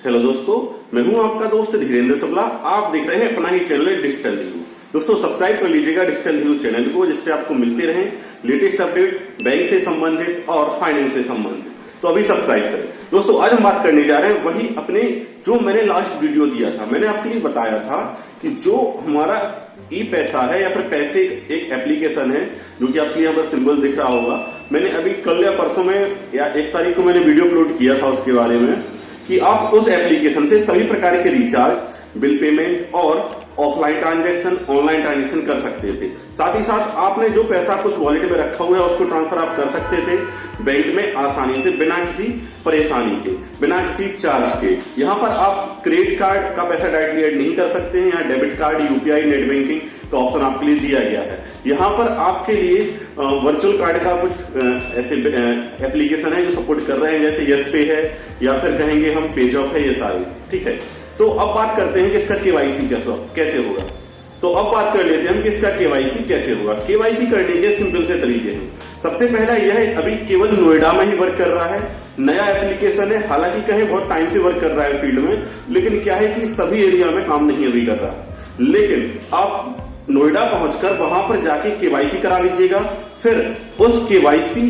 Hello दोस्तों, मैं हूं आपका दोस्त धीरेन्द्र। आप देख रहे हैं अपना ही चैनल डिजिटल धीरू। दोस्तों सब्सक्राइब कर लीजिएगा डिजिटल धीरू चैनल को, जिससे आपको मिलते रहे लेटेस्ट अपडेट बैंक से संबंधित और फाइनेंस से संबंधित। तो अभी सब्सक्राइब करें। दोस्तों आज हम बात करने जा रहे हैं वही अपने जो मैंने लास्ट वीडियो दिया था। मैंने आपके लिए बताया था कि जो हमारा ई पैसा है या फिर पैसे एक एप्लीकेशन है जो कि आपके यहाँ पर सिंबल दिख रहा होगा। मैंने अभी कल या परसों में या 1 तारीख को मैंने वीडियो अपलोड किया था उसके बारे में कि आप उस एप्लीकेशन से सभी प्रकार के रिचार्ज, बिल पेमेंट और ऑफलाइन ट्रांजैक्शन, ऑनलाइन ट्रांजैक्शन कर सकते थे। साथ ही साथ आपने जो पैसा कुछ वॉलेट में रखा हुआ है उसको ट्रांसफर आप कर सकते थे बैंक में आसानी से, बिना किसी परेशानी के, बिना किसी चार्ज के। यहाँ पर आप क्रेडिट कार्ड का पैसा डायरेक्टली ऐड नहीं कर सकते हैं। यहाँ debit card, UPI, net banking का ऑप्शन आपके लिए दिया गया है। यहाँ पर आपके लिए वर्चुअल कार्ड का कुछ ऐसे एप्लीकेशन है जो सपोर्ट कर रहे हैं, जैसे यस पे है या फिर कहेंगे हम पेजअप है, ये सारे ठीक है। तो अब बात करते हैं कि इसका केवाईसी कैसे होगा। तो अब बात कर लेते हैं कि इसका केवाईसी कैसे होगा। केवाईसी करने के सिंपल से तरीके हैं। सबसे पहला यह अभी केवल नोएडा में ही वर्क कर रहा है, नया एप्लीकेशन है। हालांकि कहीं बहुत टाइम से वर्क कर रहा है फील्ड में, लेकिन क्या है कि सभी एरिया में काम नहीं अभी कर रहा है। लेकिन आप नोएडा पहुंचकर वहां पर जाके केवाईसी करा लीजिएगा। फिर उस केवाईसी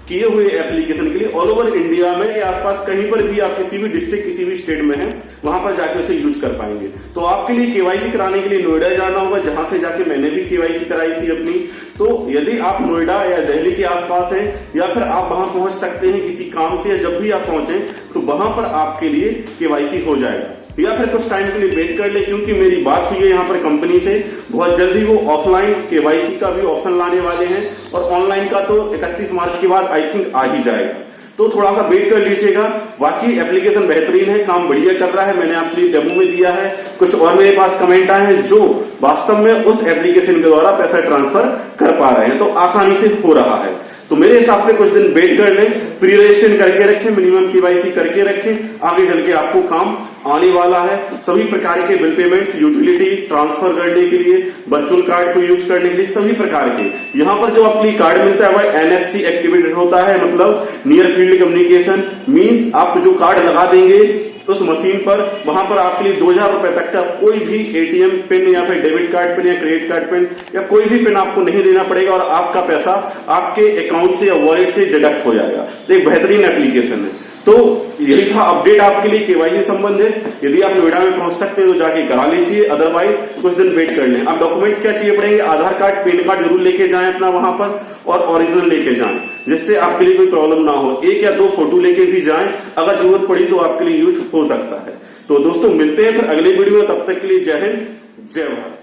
किए हुए एप्लीकेशन के लिए ऑल ओवर इंडिया में या आसपास कहीं पर भी आप किसी भी डिस्ट्रिक्ट, किसी भी स्टेट में हैं, वहां पर जाके उसे यूज कर पाएंगे। तो आपके लिए केवाईसी कराने के लिए नोएडा जाना होगा, जहां से जाके मैंने भी केवाईसी कराई थी अपनी। तो यदि आप नोएडा या दिल्ली के आसपास हैं या फिर आप वहां पहुंच सकते हैं किसी काम से, या जब भी आप पहुंचे तो वहां पर आपके लिए केवाईसी हो जाएगा। या फिर कुछ टाइम के लिए वेट कर ले, क्योंकि मेरी बात हुई है यहाँ पर कंपनी से, बहुत जल्दी वो ऑफलाइन केवाईसी का भी ऑप्शन लाने वाले हैं और ऑनलाइन का तो 31 मार्च के बाद आई थिंक आ ही जाएगा। तो थोड़ा सा वेट कर लीजिएगा। बाकी एप्लीकेशन बेहतरीन है, काम बढ़िया कर रहा है। मैंने आपके लिए डेमो में दिया है। कुछ और मेरे पास कमेंट आए हैं जो वास्तव में उस एप्लीकेशन के द्वारा पैसा ट्रांसफर कर पा रहे हैं, तो आसानी से हो रहा है। तो मेरे हिसाब से कुछ दिन वेट कर लें, प्री रजिस्ट्रेशन करके रखें, मिनिमम केवाईसी करके रखें। आगे चल के आपको काम आने वाला है। सभी प्रकार के बिल पेमेंट्स, यूटिलिटी ट्रांसफर करने के लिए, वर्चुअल कार्ड को यूज करने के लिए, सभी प्रकार के यहाँ पर जो आपको कार्ड मिलता है वह एनएफसी एक्टिवेटेड होता है, मतलब नियर फील्ड कम्युनिकेशन। मींस आप जो कार्ड लगा देंगे उस मशीन पर, वहां पर आपके लिए 2000 रुपए तक का कोई भी एटीएम पिन या फिर डेबिट कार्ड पिन या क्रेडिट कार्ड पिन या कोई भी पिन आपको नहीं देना पड़ेगा और आपका पैसा आपके अकाउंट से या वॉलेट से डिडक्ट हो जाएगा। तो एक बेहतरीन एप्लीकेशन है। तो यही था अपडेट आपके लिए केवाईसी संबंधित। यदि आप नोएडा में पहुंच सकते हैं तो जाके करा लीजिए, अदरवाइज कुछ दिन वेट कर लें। आप डॉक्यूमेंट्स क्या चाहिए पड़ेंगे, आधार कार्ड, पैन कार्ड जरूर लेके जाएं अपना वहां पर, और ओरिजिनल लेके जाएं, जिससे आपके लिए कोई प्रॉब्लम ना हो। 1 या 2 फोटो लेके भी जाएं, अगर जरूरत पड़ी तो आपके लिए यूज हो सकता है। तो दोस्तों मिलते हैं फिर अगले वीडियो में, तब तक के लिए जय हिंद, जय भारत।